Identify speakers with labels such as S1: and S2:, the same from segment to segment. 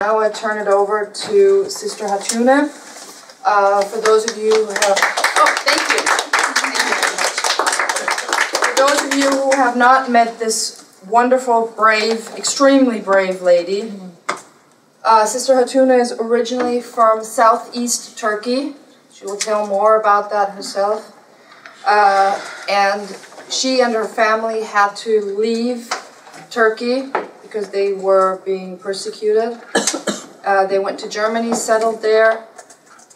S1: Now I turn it over to Sister Hatune. For those of you who have... Oh, thank you. Thank you very much. For those of you who have not met this wonderful, brave, extremely brave lady, Sister Hatune is originally from southeast Turkey. She will tell more about that herself. And she and her family had to leave Turkey because they were being persecuted. They went to Germany, settled there,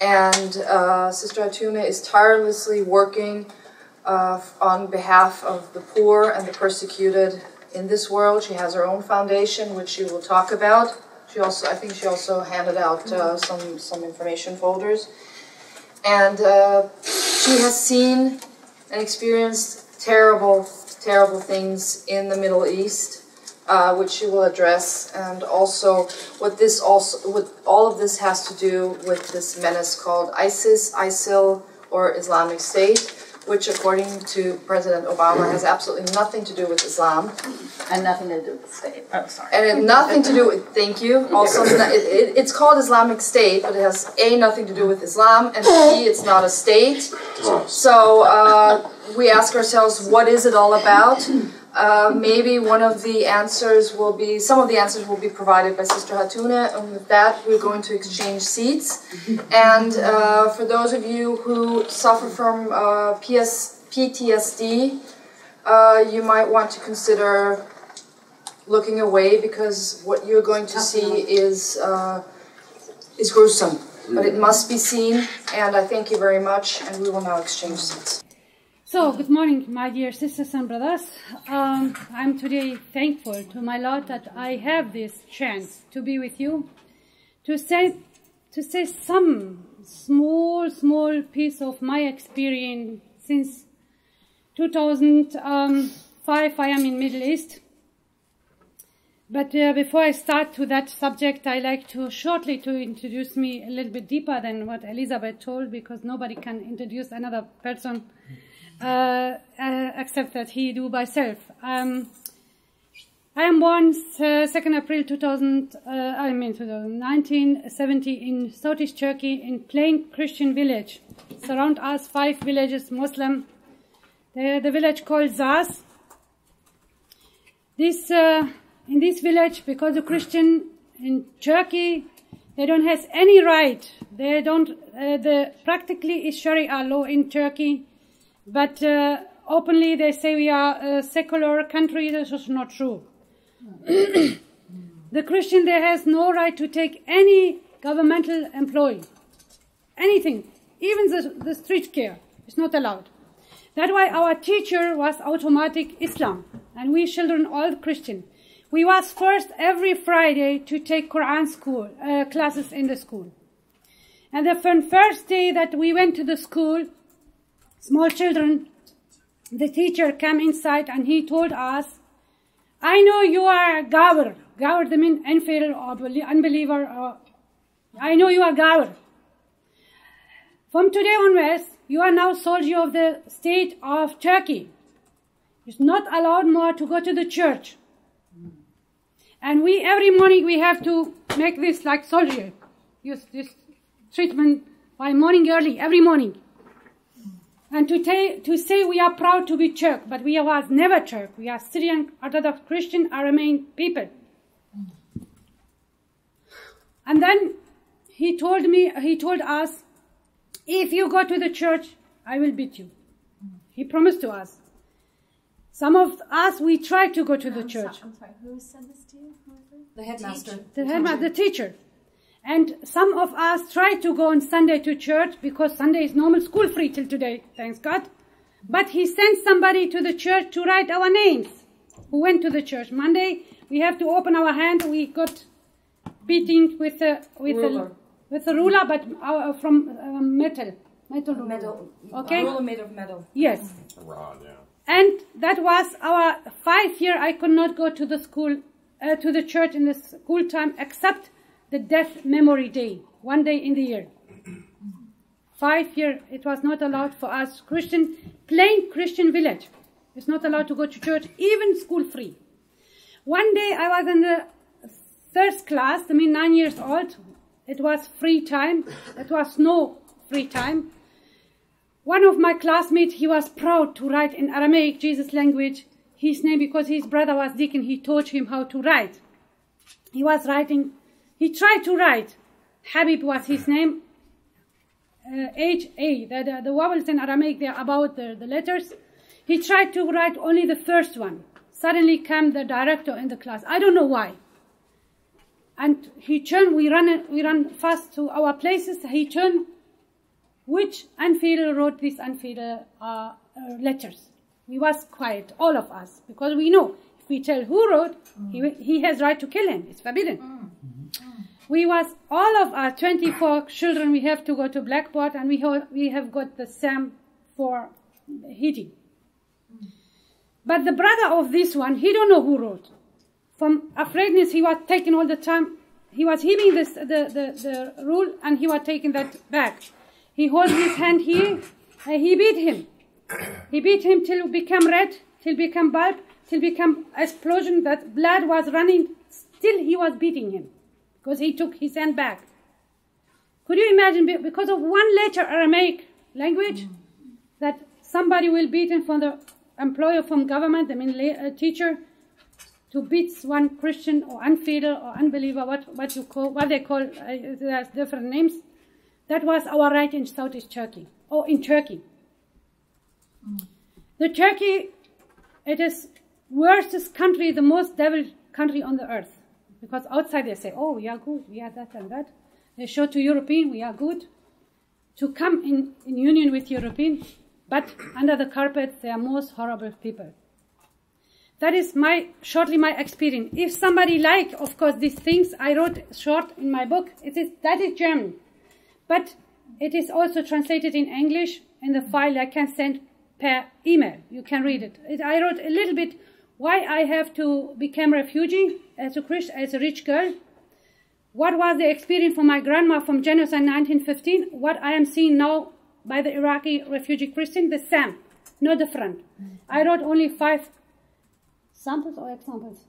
S1: and Sister Hatune is tirelessly working on behalf of the poor and the persecuted in this world. She has her own foundation, which she will talk about. She also, I think she also handed out some information folders. And she has seen and experienced terrible, terrible things in the Middle East, which she will address, and also what all of this has to do with this menace called ISIS, ISIL, or Islamic State, which, according to President Obama, has absolutely nothing to do with Islam.
S2: And nothing to do with the state. Oh, sorry.
S1: And it had nothing to do with, thank you, also, it's called Islamic State, but it has A, nothing to do with Islam, and B, it's not a state. So we ask ourselves, what is it all about? Maybe one of the answers will be, some of the answers will be provided by Sister Hatune, and with that we're going to exchange seats. And for those of you who suffer from PTSD, you might want to consider looking away, because what you're going to see is gruesome. But it must be seen, and I thank you very much, and we will now exchange seats.
S3: So, good morning, my dear sisters and brothers. I'm today thankful to my Lord that I have this chance to be with you, to say some small piece of my experience since 2005. I am in Middle East. But before I start to that subject, I like to shortly to introduce me a little bit deeper than what Elizabeth told, because nobody can introduce another person except that he do by self. I am born 2nd April 1970 in Southeast Turkey, in plain Christian village. Surround us 5 villages, Muslim. The village called Zaz. In this village, because the Christian in Turkey, they don't have any right. They don't. Practically is Sharia law in Turkey. But openly they say we are a secular country. This is not true. The Christian there has no right to take any governmental employee. Anything. Even the street care is not allowed. That's why our teacher was automatic Islam. And we children all Christian. We was first every Friday to take Quran school classes in the school. And the first day that we went to the school, small children, the teacher came inside and he told us, I know you are Gawr. Gawr, the mean infidel or unbeliever. I know you are Gawr. From today onwards, you are now soldier of the state of Turkey. It's not allowed more to go to the church. And every morning we have to make this like soldier. Use this treatment by morning early, every morning. And to say we are proud to be Turk, but we was never Turk. We are Syrian, Orthodox Christian, Aramean people. And then he told us, if you go to the church, I will beat you. He promised to us. Some of us, we tried to go to the church.
S2: I'm sorry, who said this to you?
S1: The headmaster.
S3: The teacher. And some of us tried to go on Sunday to church, because Sunday is normal school free till today, thanks God. But he sent somebody to the church to write our names, who went to the church. Monday, we have to open our hand. We got beating with a ruler, but from metal. Metal. Okay?
S1: A ruler made of metal.
S3: Yes.
S4: A rod, yeah.
S3: And that was our 5 year. I could not go to the school, to the church in the school time, except the death memory day, 1 day in the year. 5 years, it was not allowed for us Christian, plain Christian village. It's not allowed to go to church, even school free. One day I was in the first class, I mean 9 years old. It was free time. It was no free time. One of my classmates, he was proud to write in Aramaic, Jesus language, his name, because his brother was deacon, he taught him how to write. He was writing, he tried to write, Habib was his name, H-A, the vowels in Aramaic, they're about the letters. He tried to write only the first one. Suddenly came the director in the class. I don't know why. And he turned, we run fast to our places. He turned, which infidel wrote these infidel letters? We was quiet, all of us, because we know if we tell who wrote, he has right to kill him. It's forbidden. We was, all of our 24 children, we have to go to blackboard, and we have got the same for heating. But the brother of this one, he don't know who wrote. From afraidness, he was taking all the time. He was heaving the rule, and he was taking that back. He holds his hand here, and he beat him. He beat him till it became red, till become bulb, till become explosion. That blood was running. Still, he was beating him because he took his hand back. Could you imagine, because of one letter Aramaic language, that somebody will beat him from the employer, from government, I mean a teacher, to beat one Christian or infidel or unbeliever, what they call, there's different names. That was our right in Southeast Turkey, or in Turkey. The Turkey, it is worstest country, the most devil country on the earth. Because outside they say, oh, we are good, we are that and that. They show to European, we are good. To come in union with European, but under the carpet, they are most horrible people. That is shortly my experience. If somebody like, of course, these things, I wrote short in my book, that is German. But it is also translated in English in the file I can send per email. You can read it. I wrote a little bit why I have to become refugee as a rich girl. What was the experience for my grandma from genocide 1915? What I am seeing now by the Iraqi refugee Christian, the same, no different. I wrote only 5 samples or examples?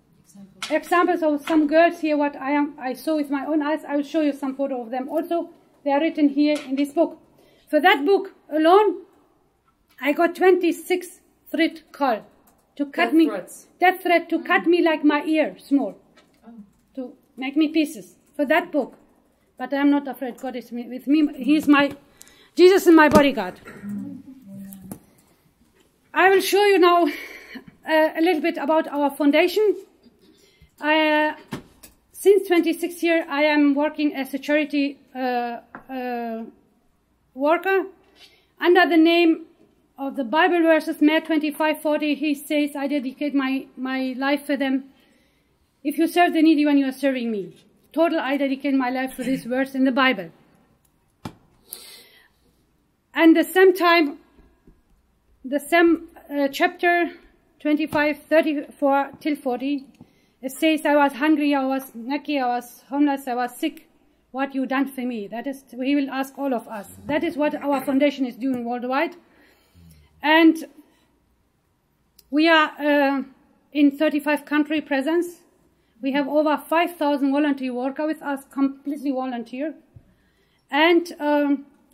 S3: Examples of some girls here, what I saw with my own eyes. I will show you some photo of them also. They are written here in this book. For that book alone, I got 26 thread call to cut me. Death threat to cut me like my ear, small, to make me pieces. For that book, but I am not afraid. God is with me. He is Jesus is my bodyguard. I will show you now a little bit about our foundation. Since 26 years, I am working as a charity worker under the name of the Bible verses, Matthew 25:40. He says, I dedicate my life for them. If you serve the needy one, you are serving me. Total, I dedicate my life to this verse in the Bible. And the same time, the same chapter 25:34 till 40, it says, I was hungry, I was naked, I was homeless, I was sick. What you done for me? That is, he will ask all of us. That is what our foundation is doing worldwide. And we are in 35 country presence. We have over 5,000 volunteer workers with us, completely volunteer. And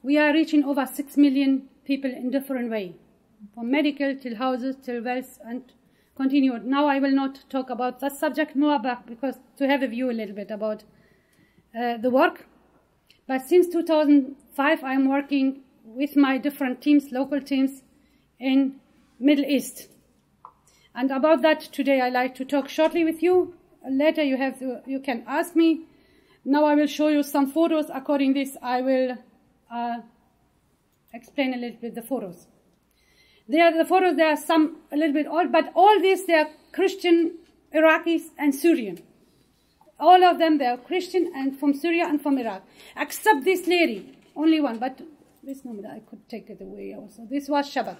S3: we are reaching over 6 million people in different ways, from medical till houses till wealth and continued. Now I will not talk about that subject more, but because to have a view a little bit about the work. But since 2005, I'm working with my different teams, local teams in Middle East. And about that today I like to talk shortly with you. Later you can ask me. Now I will show you some photos. According to this, I will explain a little bit the photos. They are some a little bit old, but all these, they are Christian, Iraqis, and Syrian. All of them, they are Christian and from Syria and from Iraq. Except this lady, only one, but this number, I could take it away also. This was Shabak.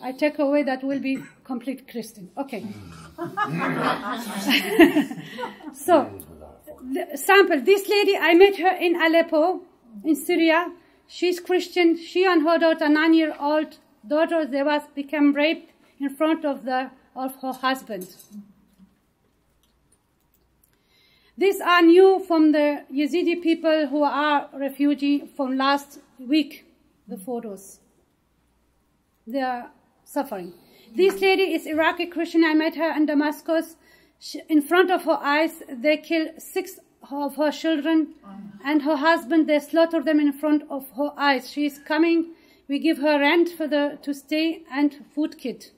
S3: I take away, that will be complete Christian. Okay. So, the sample. This lady, I met her in Aleppo, in Syria. She's Christian. She and her daughter, 9-year-old daughter, they become raped in front of her husband. These are new from the Yazidi people who are refugee from last week, the photos. They are suffering. This lady is Iraqi Christian. I met her in Damascus. In front of her eyes, they killed 6 of her children and her husband. They slaughtered them in front of her eyes. She is coming. We give her rent for to stay and food kit.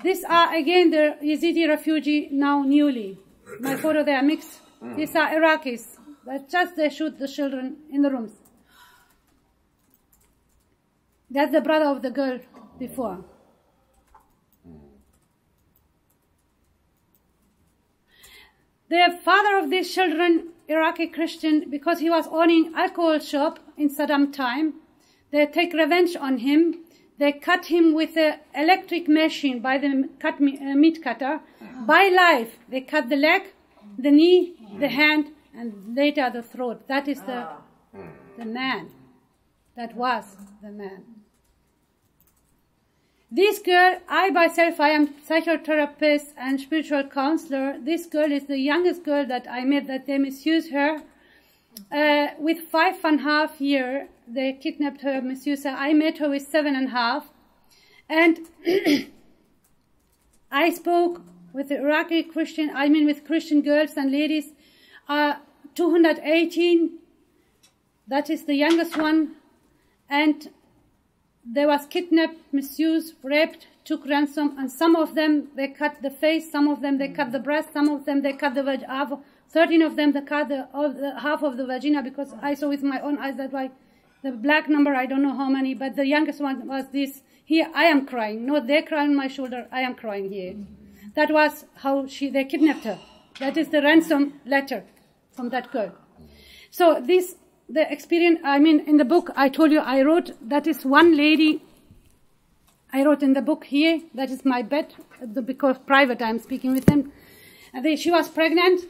S3: These are again the Yazidi refugee now newly. My photo, they are mixed. These are Iraqis. But just they shoot the children in the rooms. That's the brother of the girl before. The father of these children, Iraqi Christian, because he was owning alcohol shop in Saddam time, they take revenge on him. They cut him with an electric machine by the meat cutter. By life, they cut the leg, the knee, the hand, and later the throat. That is the man. That was the man. This girl, I myself, I am psychotherapist and spiritual counselor. This girl is the youngest girl that I met, that they misused her. With 5.5 years, they kidnapped her, misused her. I met her with 7.5. And I spoke with the Iraqi Christian, with Christian girls and ladies. 218, that is the youngest one. And they was kidnapped, misused, raped, took ransom, and some of them they cut the face, some of them they cut the breast, some of them they cut the vagina. 13 of them they cut half of the vagina, because I saw with my own eyes. That's why the black number, I don't know how many, but the youngest one was this. Here I am crying. No, they're crying on my shoulder. I am crying here. That was how they kidnapped her. That is the ransom letter from that girl. So this. The experience, in the book, I told you I wrote, that is one lady, I wrote in the book here, that is my bed, because private I'm speaking with them. And she was pregnant,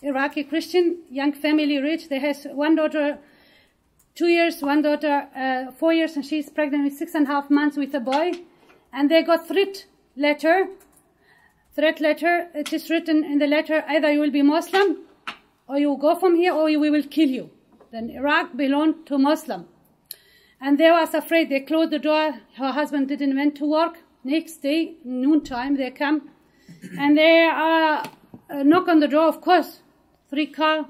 S3: Iraqi Christian, young family, rich. They has one daughter, 2 years, one daughter, 4 years, and she's pregnant with 6.5 months with a boy. And they got threat letter. It is written in the letter, either you will be Muslim, or you will go from here, or we will kill you. Then Iraq belonged to Muslim. And they was afraid. They closed the door. Her husband didn't went to work. Next day, noontime, they come. And they knock on the door, of course. 3 car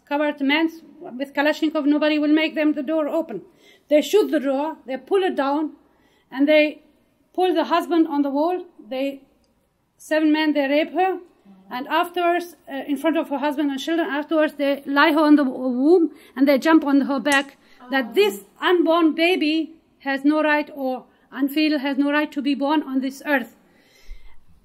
S3: covered men with Kalashnikov. Nobody will make them the door open. They shoot the door. They pull it down. And they pull the husband on the wall. 7 men, they rape her. And afterwards, in front of her husband and children, afterwards they lie her on the womb and they jump on her back. That this unborn baby has no right, or unfetal has no right to be born on this earth.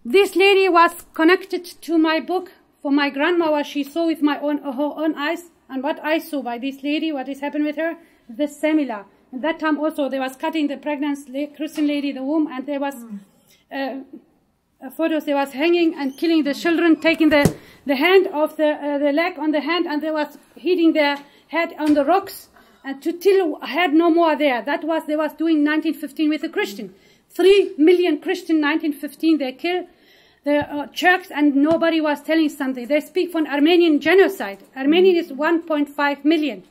S3: This lady was connected to my book for my grandma, what she saw with her own eyes, and what I saw by this lady, what is happened with her, the similar. At that time also they was cutting the pregnant Christian lady, the womb, and there was photos, they was hanging and killing the children, taking the hand of the leg on the hand, and they was hitting their head on the rocks, and till had no more there. That was, they was doing 1915 with the Christian. 3 million Christian 1915 they killed the Turks, and nobody was telling something. They speak from Armenian genocide. Armenian is 1.5 million.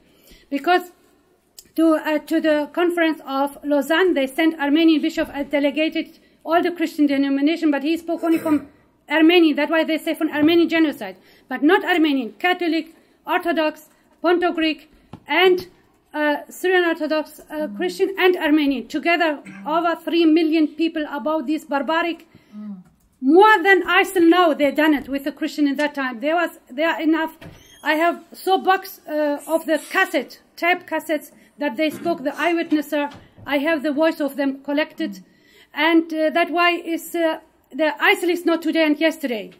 S3: Because to the conference of Lausanne, they sent Armenian bishop as delegated all the Christian denomination, but he spoke only from Armenian. That's why they say from Armenian genocide. But not Armenian, Catholic, Orthodox, Ponto Greek, and Syrian Orthodox Christian and Armenian. Together, over 3 million people about this barbaric. More than ISIL now, they done it with the Christian in that time. There are enough. I have so box of the cassette, tape cassettes that they spoke, the eyewitnesser. I have the voice of them collected. And that's why the ISIL is not today and yesterday.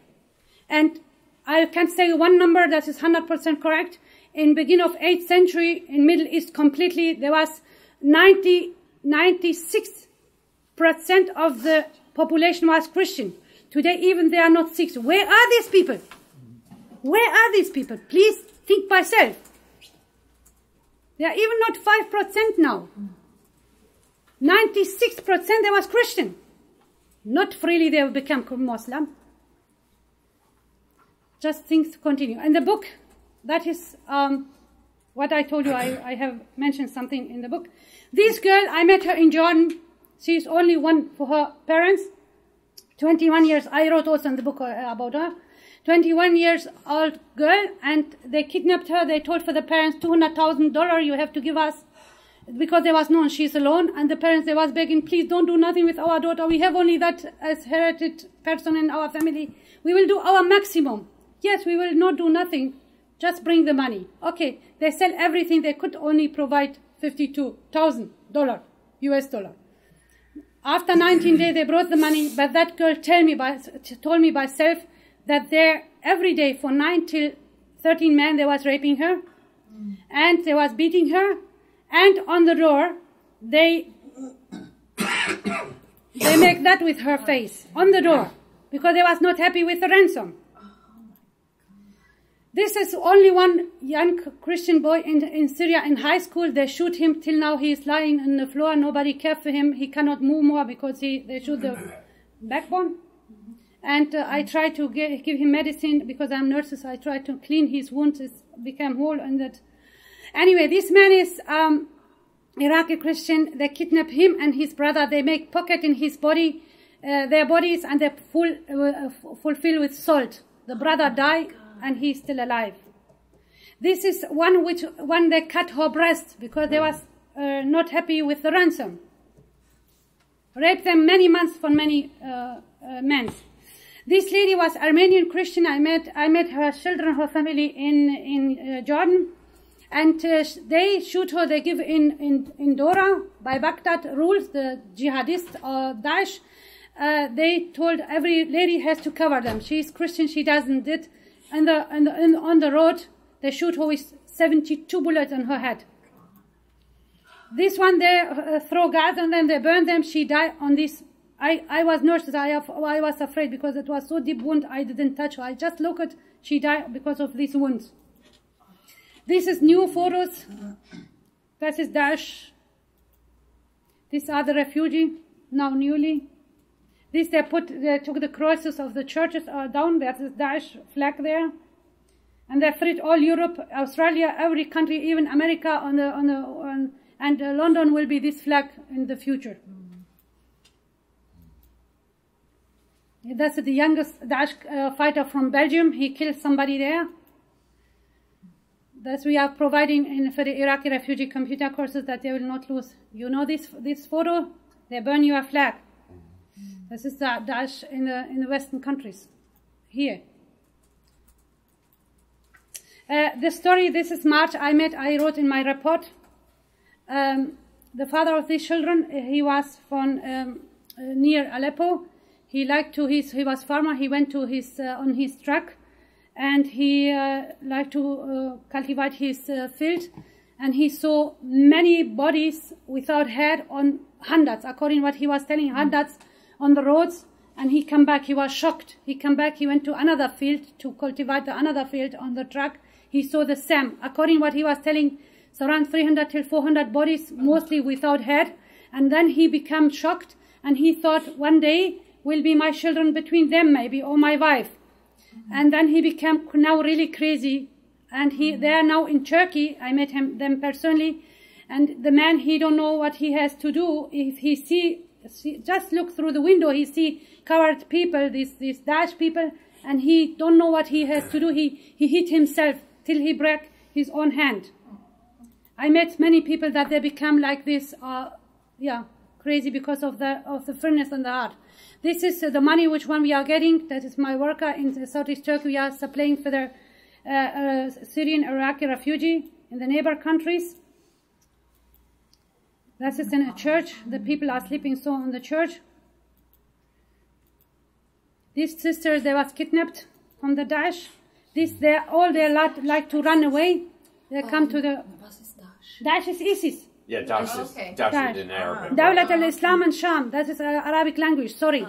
S3: And I can say one number that is 100% correct. In beginning of 8th century, in Middle East completely, there was 96% of the population was Christian. Today, even they are not 6. Where are these people? Where are these people? Please think by yourself. They are even not 5% now. 96% they was Christian. Not freely they have become Muslim. just things continue. And the book, that is what I told you, I have mentioned something in the book. This girl, I met her in Jordan. She's only one for her parents. 21 years, I wrote also in the book about her. 21 years old girl, and they kidnapped her. They told for the parents, $200,000 you have to give us, because they was known she's alone, and the parents, they was begging, please don't do nothing with our daughter. We have only that as heritage person in our family. We will do our maximum. Yes, we will not do nothing. Just bring the money. Okay, they sell everything. They could only provide $52,000 US dollar. After 19 days, they brought the money, but that girl told me by self that there every day for 9 till 13 men, they was raping her, and they was beating her, and on the door, they make that with her face, on the door, because they was not happy with the ransom. This is only one young Christian boy in Syria in high school. They shoot him till now. He is lying on the floor. Nobody cares for him. He cannot move more because they shoot the backbone. And I try to give him medicine because I'm nurses. I try to clean his wounds. It became whole and that. Anyway, this man is Iraqi Christian. They kidnap him and his brother. They make pocket in his body, their bodies, and they fulfill with salt. The brother died. And he's still alive. This is one they cut her breast because they was not happy with the ransom. Raped them many months for many men. This lady was Armenian Christian. I met her children, her family in Jordan, and they shoot her. They give in Dora by Baghdad rules, the jihadist or Daesh. They told every lady has to cover them. She's Christian. She doesn't did. And on the road, they shoot her with 72 bullets on her head. This one, they throw gas and then they burn them. She died on this. I was nurse. I was afraid because it was so deep wound. I didn't touch her. I just looked at. She died because of these wounds. This is new photos. This is Daesh. These are the refugee now newly. This they took the crosses of the churches down. There's this Daesh flag there, and they freed all Europe, Australia, every country, even America and London will be this flag in the future. That's the youngest Daesh fighter from Belgium. He killed somebody there. That's we are providing for the Iraqi refugee computer courses that they will not lose. You know this photo? They burn your flag. This is the Daesh in the Western countries. Here. The story, this is March. I wrote in my report. The father of these children, he was from near Aleppo. He was farmer. He went to on his truck, and he liked to cultivate his field. And he saw many bodies without head on hundreds, according to what he was telling, hundreds on the roads, and he come back. He was shocked. He come back. He went to another field to cultivate another field on the truck. He saw the same. According to what he was telling, it's around 300 till 400 bodies, mostly without head. And then he became shocked, and he thought one day will be my children between them maybe, or my wife. And then he became now really crazy. And they are now in Turkey. I met them personally. And the man, he don't know what he has to do. If he just look through the window, he see covered people, these Daesh people, and he don't know what he has to do. He hit himself till he broke his own hand. I met many people that they become like this, crazy because of the firmness and the heart. This is the money which one we are getting. That is my worker in Southeast Turkey. We are supplying for the Syrian, Iraqi refugee in the neighbor countries. That is in a church. The people are sleeping so in the church. These sisters, they was kidnapped from the Daesh. They like to run away. They come to the... Daesh is ISIS.
S4: Yeah, Daesh is in Arabic.
S3: Dawlat al-Islam and Sham. That is Arabic language. Sorry.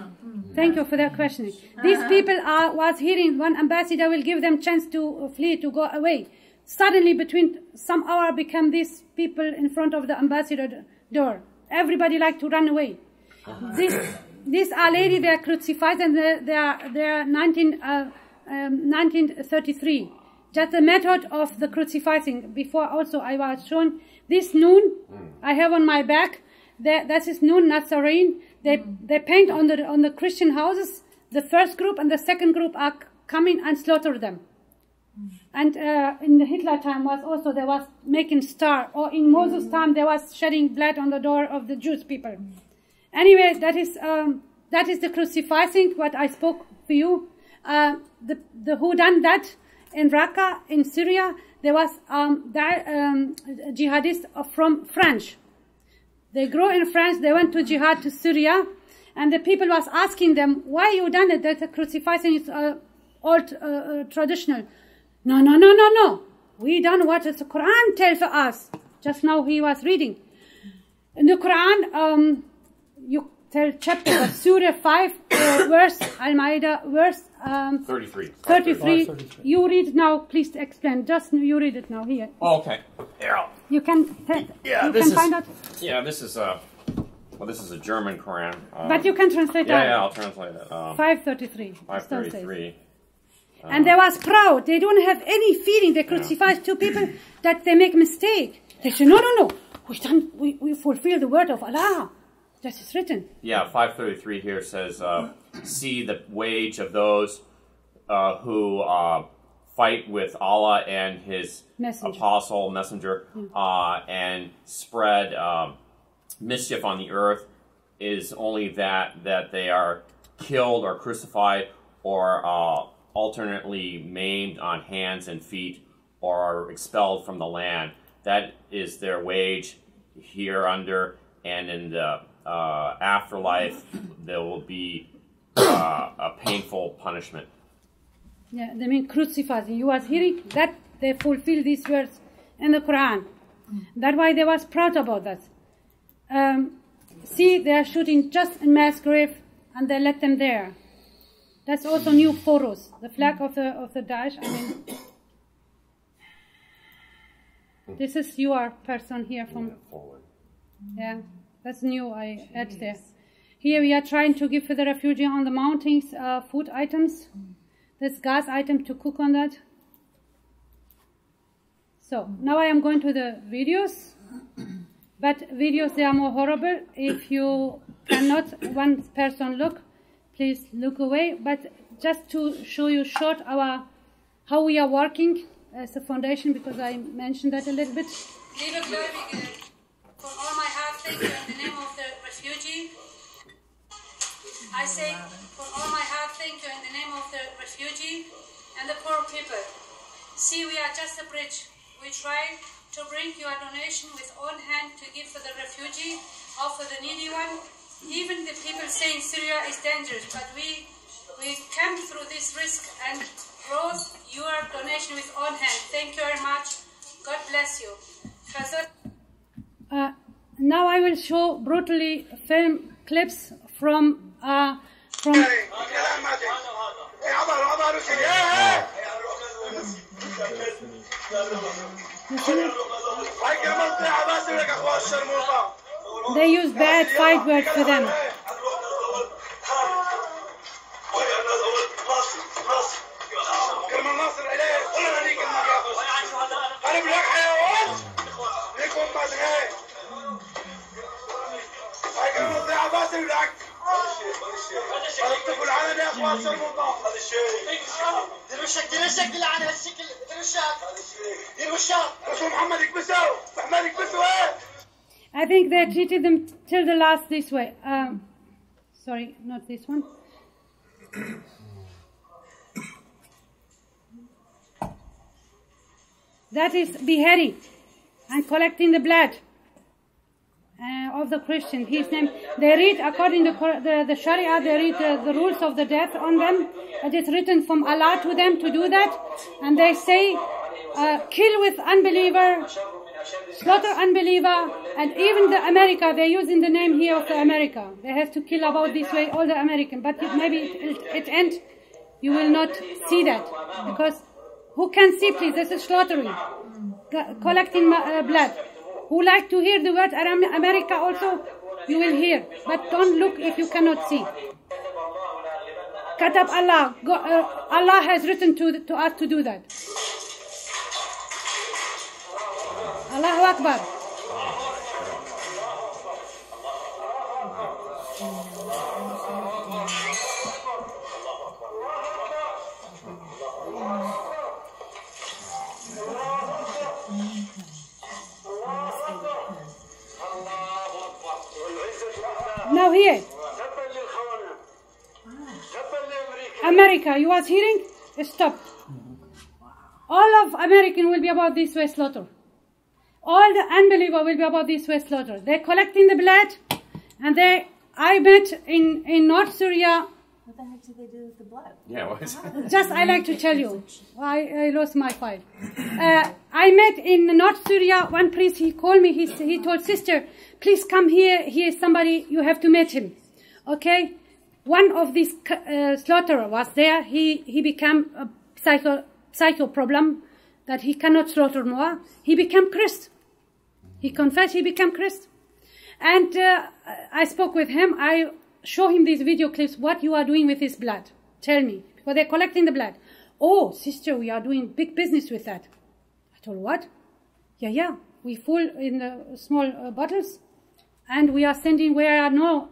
S3: Thank you for that questioning. These people was hearing one ambassador will give them chance to flee, to go away. Suddenly, between some hour, become these people in front of the ambassador door. Everybody like to run away. This lady, they are crucified, and they are 19 1933. Just the method of the crucifixing. Before also I was shown this noon I have on my back. That is noon Nazarene. They paint on the Christian houses. The first group and the second group are coming and slaughter them. And in the Hitler time was also there was making star, or in Moses' time there was shedding blood on the door of the Jewish people. Anyway, that is the crucifixing what I spoke for you. The who done that in Raqqa in Syria, there was jihadists from France. They grew in France. They went to jihad to Syria, and the people was asking them, "Why you done it? That the crucifixing is old traditional." No. We done what the Quran tells us. Just now he was reading. In the Quran, you tell chapter, but Surah 5, verse Al-Ma'idah, verse
S4: 33.
S3: 33. You read it now. Please explain. Just you read it now here.
S4: Oh, okay. Yeah.
S3: You can. Find out.
S4: Yeah, this is a German Quran.
S3: But you can translate that.
S4: Yeah, I'll translate it.
S3: 533.
S4: 533.
S3: And they was proud. They don't have any feeling. They crucify two people that they make mistake. They say, no. We fulfill the word of Allah. That is written.
S4: Yeah, 533 here says, see the wage of those who fight with Allah and His messenger, and spread mischief on the earth is only that they are killed or crucified or alternately maimed on hands and feet or are expelled from the land. That is their wage here under, and in the afterlife there will be a painful punishment.
S3: Yeah, they mean crucified. You was hearing that they fulfill these words in the Quran. That's why they was proud about that. See, they are shooting just in mass grave, and they let them there. That's also new photos. The flag of the Daesh. I mean, this is your person here from. Yeah, that's new. I add there. Here we are trying to give for the refugee on the mountains food items. This gas item to cook on that. So now I am going to the videos. But videos, they are more horrible. If you cannot one person look, please look away. But just to show you short how we are working as a foundation, because I mentioned that a little bit.
S5: Liebe Gläubige, von all my heart thank you in the name of the refugee. I say from all my heart thank you in the name of the refugee and the poor people. See, we are just a bridge. We try to bring you a donation with own hand to give for the refugee or for the needy one. Even the people saying Syria is dangerous, but we come through this risk and brought your donation with own hand. Thank you very much. God bless you.
S3: Now I will show brutally film clips from they use bad fight words for them. I think they treated them till the last this way. Sorry, not this one. That is beheading and collecting the blood of the Christian. His name. They read according to the Sharia. They read the rules of the death on them. It is written from Allah to them to do that, and they say, kill with unbeliever, slaughter unbeliever, and even the America. They use in the name here of the America. They have to kill about this way all the American. But maybe it ends. You will not see that because who can see? Please, this is slaughtering, collecting blood. Who like to hear the word America also, you will hear. But don't look if you cannot see. Katab Allah. Allah has written to us to do that. Allahu Akbar. Now here, America, you was hearing? Stop. All of American will be about this way slaughter. All the unbeliever will be about this way slaughter. They're collecting the blood, and I met in North Syria.
S2: What the heck did they do with the blood?
S4: Yeah, what is it?
S3: Just I like to tell you, I lost my file. I met in North Syria one priest. He called me. He told sister, please come here. Here is somebody you have to meet him. Okay, one of these slaughterer was there. He became a psycho problem that he cannot slaughter more. He became Christ. He confessed. He became Christ. And I spoke with him. I show him these video clips. What you are doing with this blood? Tell me, because they're collecting the blood. Oh, sister, we are doing big business with that. I told what? Yeah. We full in the small bottles, and we are sending where are no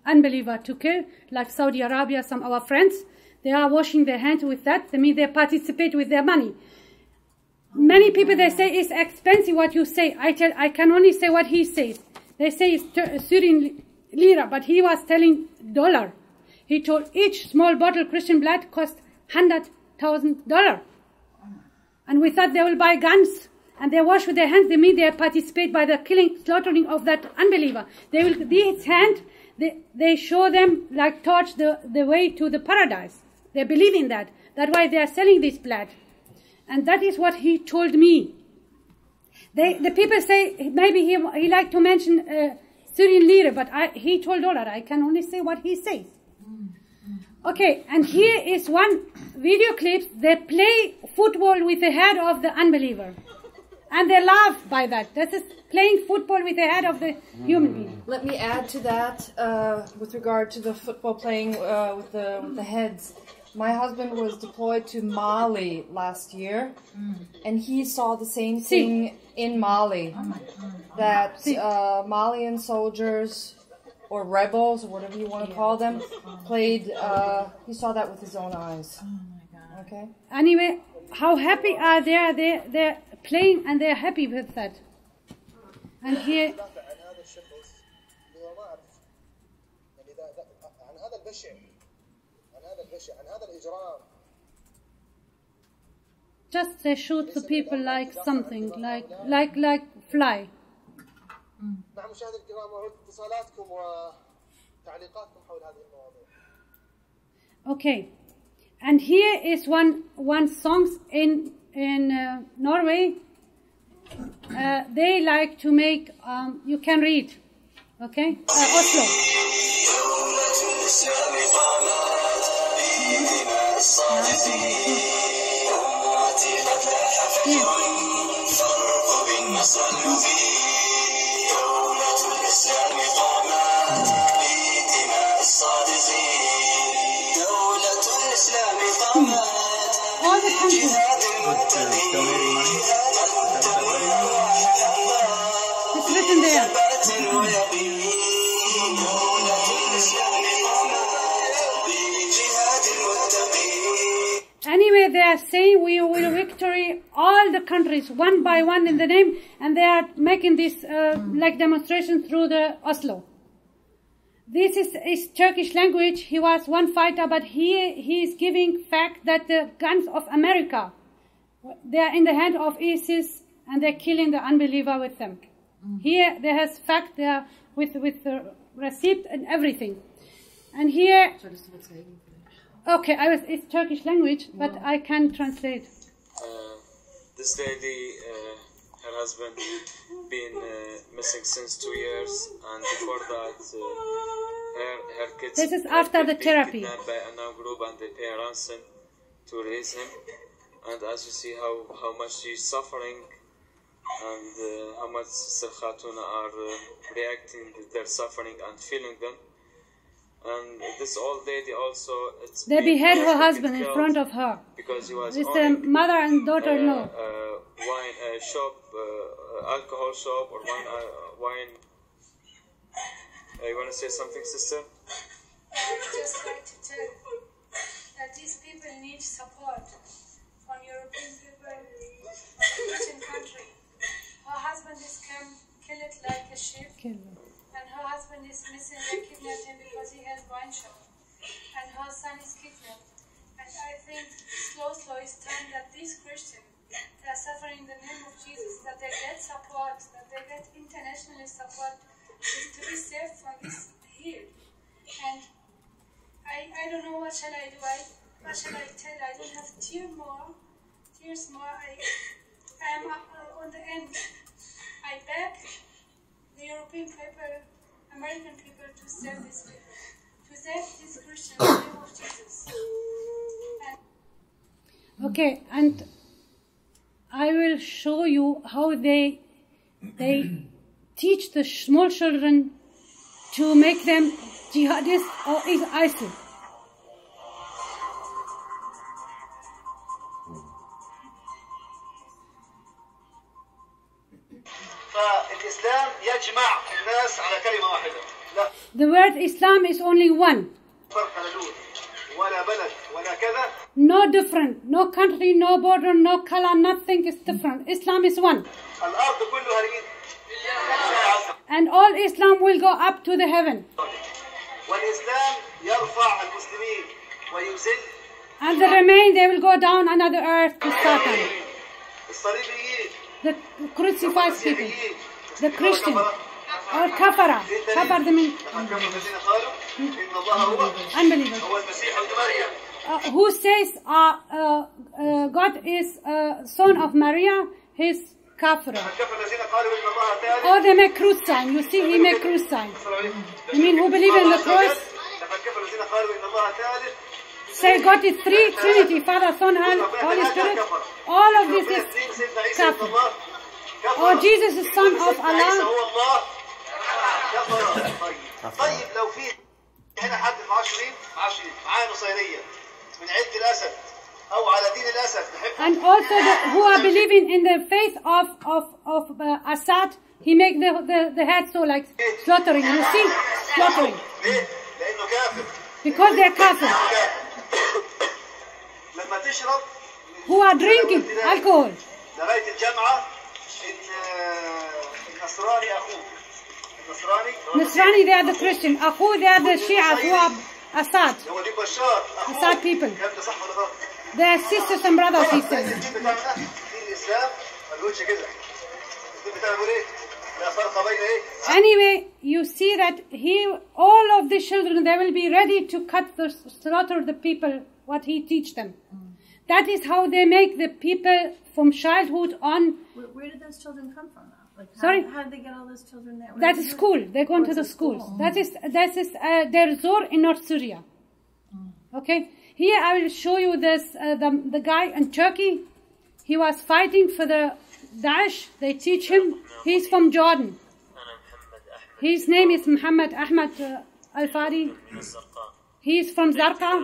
S3: unbeliever to kill, like Saudi Arabia. Some of our friends, they are washing their hands with that. That means they participate with their money. Many people they say it's expensive what you say. I can only say what he says. They say it's Syrian lira, but he was telling dollar. He told each small bottle Christian blood cost $100,000. And we thought they will buy guns and they wash with their hands. They mean they participate by the slaughtering of that unbeliever. They will these hand. They show them like torch the way to the paradise. They believe in that. That's why they are selling this blood. And that is what he told me. The people say maybe he like to mention Syrian lira, but he told dollar. I can only say what he says. Okay, and here is one video clip. They play football with the head of the unbeliever. And they laugh by that. This is playing football with the head of the human being.
S1: Let me add to that with regard to the football playing with the heads. My husband was deployed to Mali last year, and he saw the same thing in Mali. That Malian soldiers or rebels, or whatever you want to call them, played. He saw that with his own eyes. Oh my God. Okay.
S3: Anyway, how happy are they? They're playing and they're happy with that. And here. Just they shoot the people like something, like fly. Okay, and here is one songs in Norway. They like to make. You can read, okay? Oslo. All the countries. It's written there. Anyway, they are saying we will victory all the countries one by one in the name, and they are making this like demonstration through the Oslo. This is Turkish language. He was one fighter, but he is giving fact that the guns of America, they are in the hand of ISIS, and they're killing the unbeliever with them. Here there has fact there with the receipt and everything, and here. Okay, it's Turkish language, but I can translate.
S6: This lady, her husband, been missing since 2 years, and before that, her kids.
S3: This is after the therapy.
S6: Kidnapped by a known group, and they pay a ransom to release him. And as you see how much she's suffering, and how much Sister Hatune are reacting to their suffering and feeling them. And this old lady also,
S3: They behead her husband in front of her.
S6: because he was
S3: With
S6: owning
S3: the mother and daughter-in-law.
S6: wine shop, alcohol shop, or wine. You want to say something, sister?
S5: I would just like to tell that these people need support from European people of Christian country. Her husband is killed like a sheep, and her husband is missing. They kidnapped him because he has wine shop, and her son is kidnapped. And I think slow it's time that these Christians that are suffering in the name of Jesus, that they get support, that they get international support to be saved from this here. And I don't know what shall I do. What shall I tell? I don't have tears more. I am on the end. I beg the European people, American people, to save these people, to save these Christians in the name of Jesus.
S3: Okay, and I will show you how they teach the small children to make them jihadists or ISIL.
S7: فالإسلام يجمع الناس على كلمة واحدة. لا.
S3: The word Islam is only one.
S7: فرق لا لون ولا بلد ولا كذا.
S3: No different, no country, no border, no color, nothing is different. Islam is one.
S7: الأرض كلها لإيد.
S3: And all Islam will go up to the heaven.
S7: والإسلام يرفع المسلمين ويذل.
S3: And the remain, they will go down under the earth to Satan.
S7: الصليبيين.
S3: The crucified people, the Christian, or kafara. Kafar the mean unbelievers. Who says God is son of Maria, his kafara. Or they make cross sign. You see, he make cross sign. You mean who believe in the cross? Say God is three, Trinity, Father, Son, and Holy Spirit. All of this is kafir. Or Jesus is Son of Allah.
S7: طيب لو في هنا حد معاه نصيرية من عيلة الأسد أو على دين الأسد.
S3: And also who are believing in the faith of Assad, he make the head so like slaughtering. You see, slaughtering.
S7: ليه؟ لأنه كافر.
S3: Because they are kafir.
S7: لما تشرب
S3: Who are drinking alcohol.
S7: لغاية الجامعة النصراني أخوه.
S3: Nasrani, they are the Christian. Akhu, they are the Shia, who are Assad. Assad people. They are sisters and brothers, he said. Anyway, you see that all of the children, they will be ready to slaughter the people, what he teach them. That is how they make the people from childhood on.
S2: Where did those children come from? Like how did they get all those children there?
S3: That is school. They go into the schools. That is their Zor in North Syria. Okay. Here I will show you this. The guy in Turkey, he was fighting for the Daesh. They teach him. He's from Jordan. His name is Muhammad Ahmad Al-Fadi. He is from Zarqa.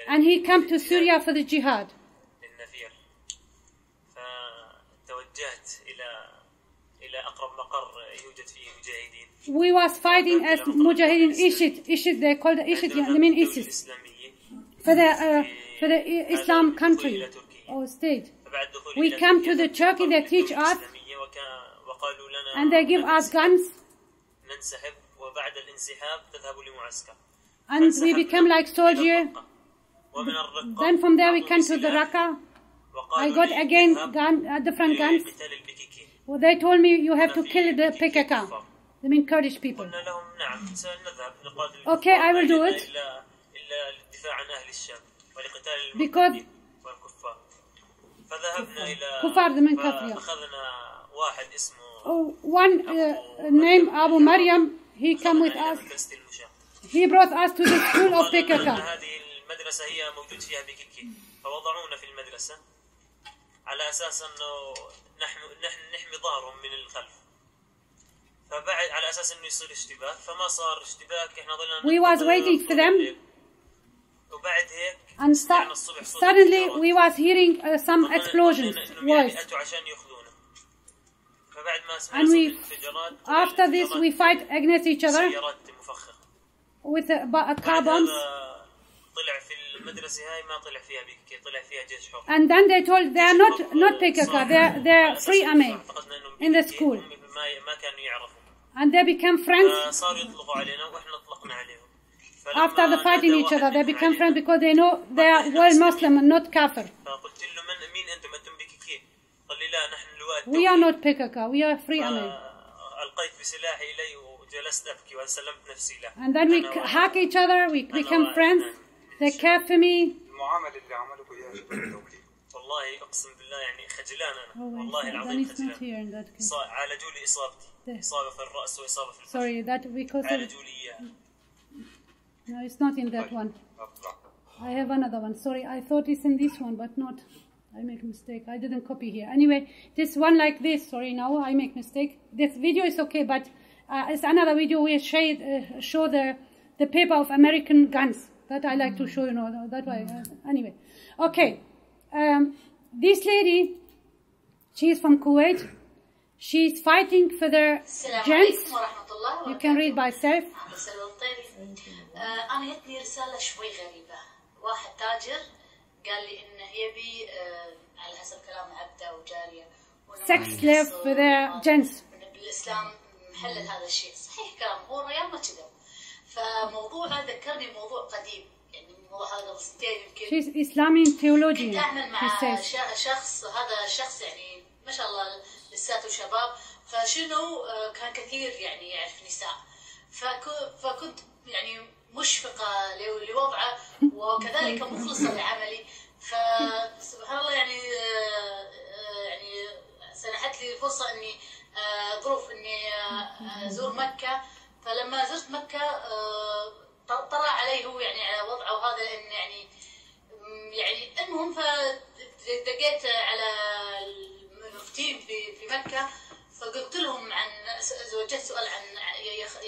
S3: And he came to Syria for the jihad. We was fighting as Mujahideen ISIS, they call the ISIS, they mean ISIS. For the Islam country or state. We come to the Turkey, they teach us. And they give us guns. And we become like soldiers. Then from there we come to the Raqqa. I got again different guns. Well, they told me you have to kill the PKK. They mean Kurdish people. Okay, I will do it. Because Kufar, they mean Kafir. One named Abu Maryam, he came with us. He brought us to the school of PKK.
S8: المدرسة هي موجود فيها بكيكي فوضعونا في المدرسة على أساس أنه نحن نحمي ظهرهم من الخلف فبعد على أساس إنه يصير اشتباك فما صار اشتباك إحنا ضلنا
S3: We was waiting for them.
S8: وبعد هيك
S3: And suddenly we was hearing some explosions. Voice. And we, after this, we fight against each other with car bombs. And then they told they are not PKK, they're Free Army in the school. And they became friends. After the fighting each other, they become friends because they know they are well Muslim and not kafir. We are not PKK, we are Free Army. And then we hug each other, we become friends, they care for me.
S8: والله اقسم بالله يعني خجلان انا والله العظيم خجلان عالجوا لي اصابتي اصابه في الراس واصابه في الفخذ.
S3: Sorry, that because
S8: عالجوا لي اياها.
S3: No, it's not in that one. I have another one. Sorry, I thought it's in this one, but not. I make mistake. I didn't copy here. Anyway, this one like this. Sorry, now I make mistake. This video is okay, but it's another video we show the paper of American guns that I like to show. You know that way. Anyway, okay. This lady, she is from Kuwait. She's fighting for the gents. You can read by self.
S9: أنا جتني رسالة شوي غريبة. واحد تاجر قال لي إنه يبي على حسب كلام عبده وجارية.
S3: Sex slave for the gents.
S9: بالإسلام محلل هذا الشيء. صحيح كلام هو الريال ما كذب. فموضوع هذا ذكرني موضوع قديم. يعني الموضوع هذا قبل سنتين يمكن.
S3: She's Islamic theologian.
S9: كنت أعمل مع شخص هذا الشخص يعني ما شاء الله لساته شباب. فشنو كان كثير يعني يعرف نساء. فكنت يعني مشفقة لوضعه وكذلك مخلصة لعملي فسبحان الله يعني سنحت لي الفرصة إني ظروف إني أزور مكة فلما زرت مكة طلع علي هو يعني على وضعه وهذا إن يعني المهم فدقيت على المفتين في مكة فقلت لهم عن وجهت سؤال عن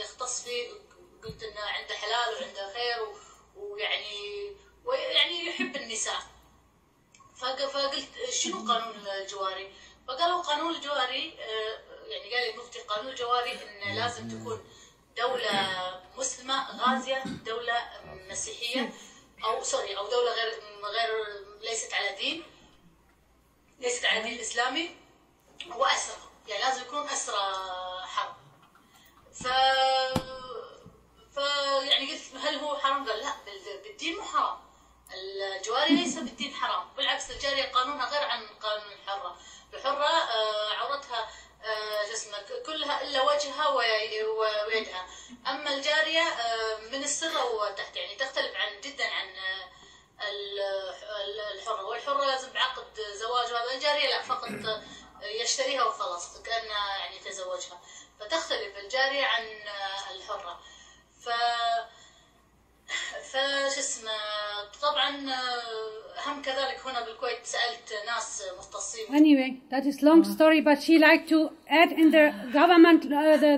S9: يختص فيه قلت انه عنده حلال وعنده خير ويعني يحب النساء فقلت شنو قانون الجواري فقالوا قانون الجواري يعني قال لي المفتي قانون الجواري انه لازم تكون دولة مسلمة غازية دولة مسيحية او دولة غير ليست على دين الاسلامي واسرى يعني لازم يكون اسرى حرب يعني قلت هل هو حرام؟ قال لا بالدين مو حرام الجواري ليس بالدين حرام بالعكس الجارية قانونها غير عن قانون الحرة الحرة عورتها كلها إلا وجهها ويدها أما الجارية من السرة وتحت يعني تختلف جدا عن الحرة والحرة لازم بعقد زواج وهذا الجارية لا فقط يشتريها وخلاص كأنه يعني تزوجها فتختلف الجارية عن الحرة طبعا هم كذلك هنا بالكويت سألت ناس مختصين.
S3: Anyway, that is long story, but she like to add in the government,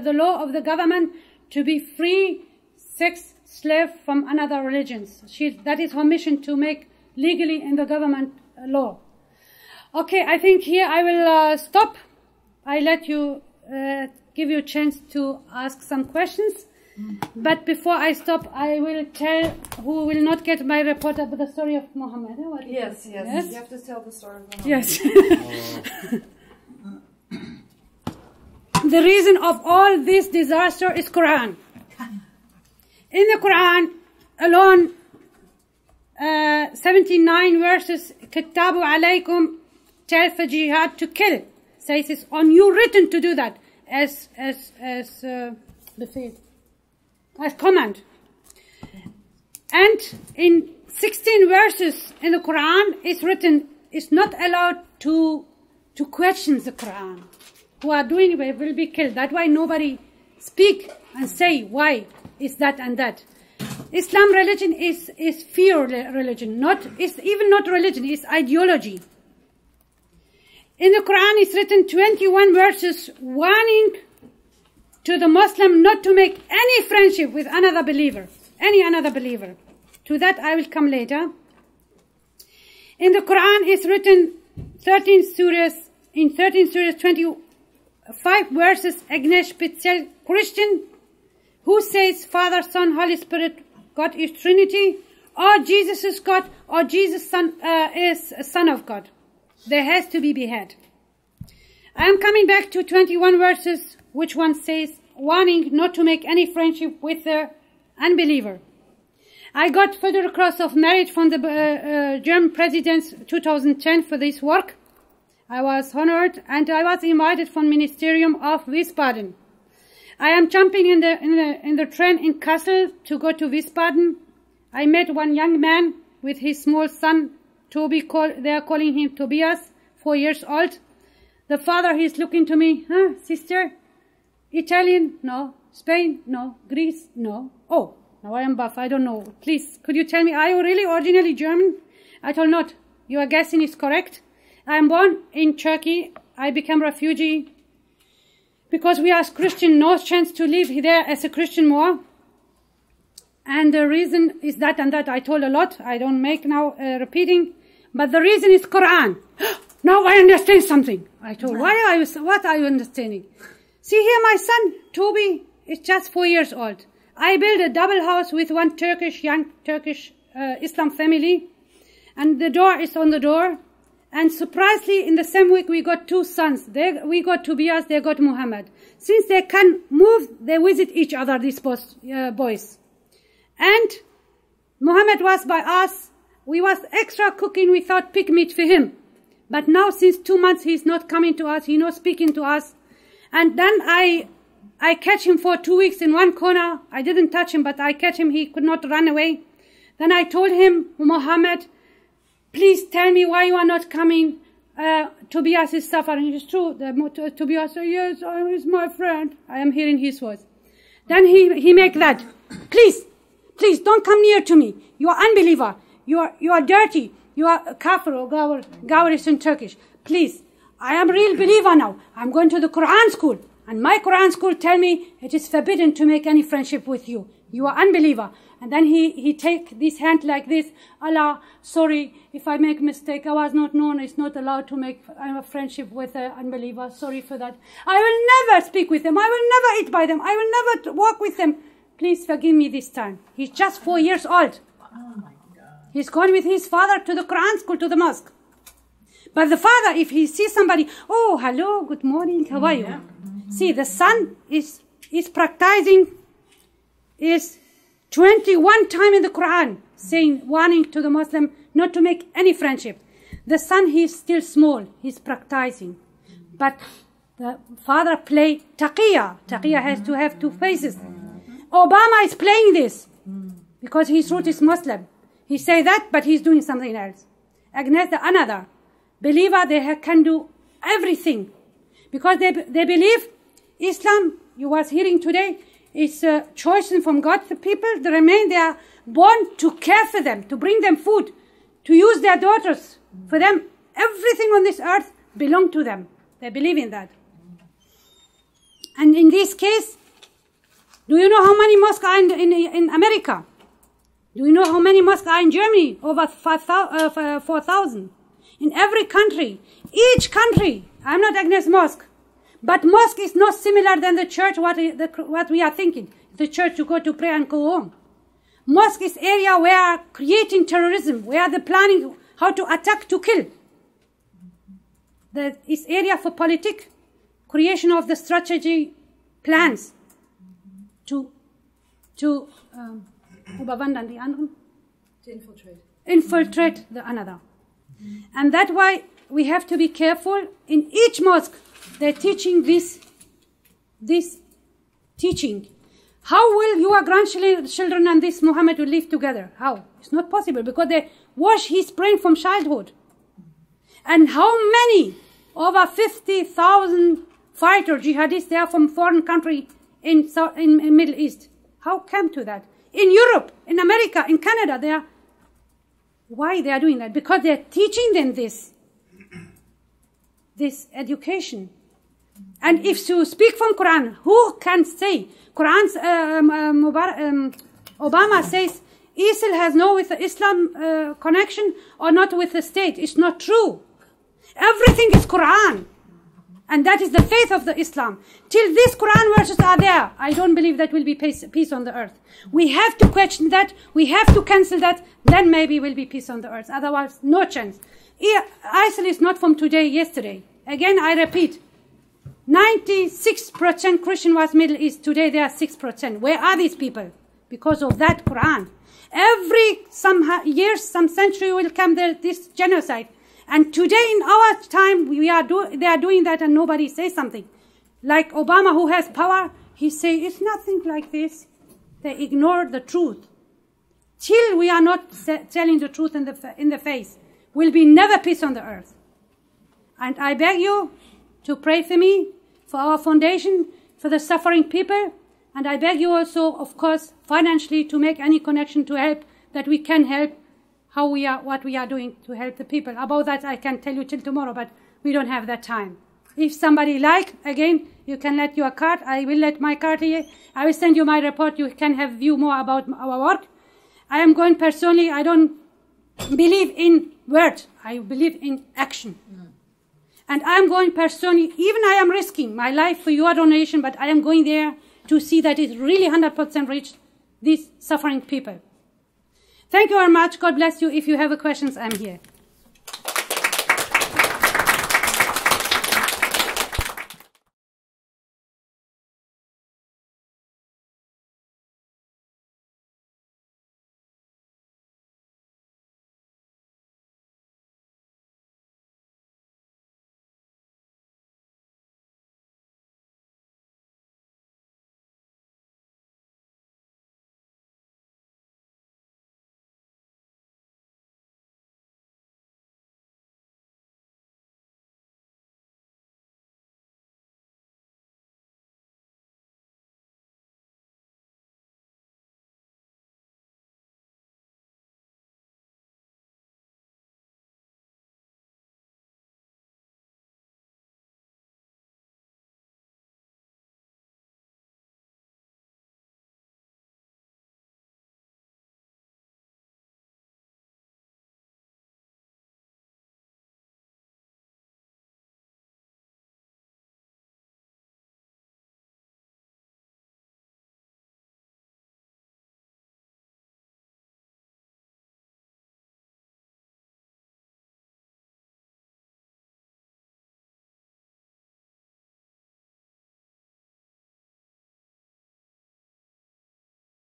S3: the law of the government to be free sex slave from another religions. That is her mission to make legally in the government law. Okay, I think here I will stop. I let you give you a chance to ask some questions. But before I stop, I will tell who will not get my report about the story of Muhammad.
S1: Yes. You have to tell the story of Muhammad.
S3: Yes. The reason of all this disaster is Quran. In the Quran alone, 79 verses, كتاب عليكم tell for jihad to kill. Says it's on you written to do that as command. And in 16 verses in the Quran it's written it's not allowed to question the Quran. Who are doing it will be killed. That's why nobody speak and say why is that and that. Islam religion is fear religion, it's even not religion, it's ideology. In the Quran it's written 21 verses warning to the Muslim not to make any friendship with another believer, any another believer. To that I will come later. In the Quran is written 13 surahs, 25 verses against special Christian who says Father, Son, Holy Spirit, God is Trinity, or Jesus is God, or Jesus is Son of God. There has to be behead. I am coming back to 21 verses, which one says, warning not to make any friendship with the unbeliever. I got Federal Cross of Merit from the German President 2010 for this work. I was honored, and I was invited from Ministerium of Wiesbaden. I am jumping in the train in Kassel to go to Wiesbaden. I met one young man with his small son, Toby. They are calling him Tobias, 4 years old. The father, he's looking to me, sister? Italian? No. Spain? No. Greece? No. Oh, now I am buff, I don't know. Please, could you tell me, are you really originally German? I told not. Your guessing is correct. I am born in Turkey. I became refugee because we are Christian, no chance to live there as a Christian more. And the reason is that and that. I told a lot. I don't make now repeating. But the reason is Quran. Now I understand something. I told, what are you understanding? See here, my son, Toby, is just 4 years old. I built a double house with one young Turkish Islam family. And the door is on the door. And surprisingly, in the same week, we got 2 sons. We got Tobias, they got Muhammad. Since they can move, they visit each other, these boys. And Muhammad was by us. We was extra cooking without pig meat for him. But now, since 2 months, he's not coming to us. He's not speaking to us. And then I catch him for 2 weeks in one corner. I didn't touch him, but I catch him. He could not run away. Then I told him, Muhammad, please tell me why you are not coming. Tobias is suffering. It's true. Tobias said, yes, he's my friend. I am hearing his voice. Then he make that. Please, don't come near to me. You are unbeliever. You are dirty. You are kafir or gawar is in Turkish. Please, I am a real believer now. I'm going to the Quran school. And my Quran school tell me it is forbidden to make any friendship with you. You are unbeliever. And then he take this hand like this. Allah, sorry if I make mistake. I was not known. It's not allowed to make a friendship with an unbeliever. Sorry for that. I will never speak with them. I will never eat by them. I will never walk with them. Please forgive me this time. He's just 4 years old.
S2: Oh my God.
S3: He's gone with his father to the Quran school, to the mosque. But the father, if he sees somebody, oh, hello, good morning, how are you? Yeah. See, the son is practicing, is 21 times in the Quran, saying, warning to the Muslim not to make any friendship. The son, he's still small, he's practicing. But the father play taqiyya. Taqiyya has to have 2 faces. Obama is playing this because his root is Muslim. He say that, but he's doing something else. Against the another believer, they can do everything because they believe Islam, you was hearing today, is chosen from God. The people, they are born to care for them, to bring them food, to use their daughters. For them, everything on this earth belongs to them. They believe in that. And in this case, do you know how many mosques are in America? Do you know how many mosques are in Germany? Over 4,000. In every country. Each country. I'm not against mosque. But mosque is not similar than the church, what we are thinking. The church you go to pray and go home. Mosque is area where creating terrorism, where they're planning how to attack, to kill. That is area for politics, creation of the strategy plans to infiltrate the another. And that's why we have to be careful. In each mosque, they're teaching this teaching. How will your grandchildren and this Muhammad will live together? How? It's not possible because they wash his brain from childhood. And how many? Over 50,000 fighter jihadists, they are from foreign country in Middle East. How come to that? In Europe, in America, in Canada, they are. Why they are doing that? Because they are teaching them this education. And if you speak from Quran, who can say? Quran's Obama says ISIL has no with the Islam connection or not with the state. It's not true. Everything is Quran. And that is the faith of the Islam. Till these Quran verses are there, I don't believe that will be peace on the earth. We have to question that. We have to cancel that. Then maybe will be peace on the earth. Otherwise, no chance. ISIL is not from today, yesterday. Again, I repeat, 96% Christian was Middle East. Today they are 6%. Where are these people? Because of that Quran. Some years, some century will come there, this genocide. And today in our time, they are doing that and nobody says something. Like Obama, who has power, he say it's nothing like this. They ignore the truth. Till we are not telling the truth in the face, will be never peace on the earth. And I beg you to pray for me, for our foundation, for the suffering people. And I beg you also, of course, financially to make any connection to help, that we can help what we are doing to help the people. About that I can tell you till tomorrow, but we don't have that time. If somebody again, you can let your card. I will let my card here. I will send you my report. You can have view more about our work. I am going personally. I don't believe in words. I believe in action. And I am going personally. Even I am risking my life for your donation, but I am going there to see that it really 100% reach these suffering people. Thank you very much. God bless you. If you have questions, I'm here.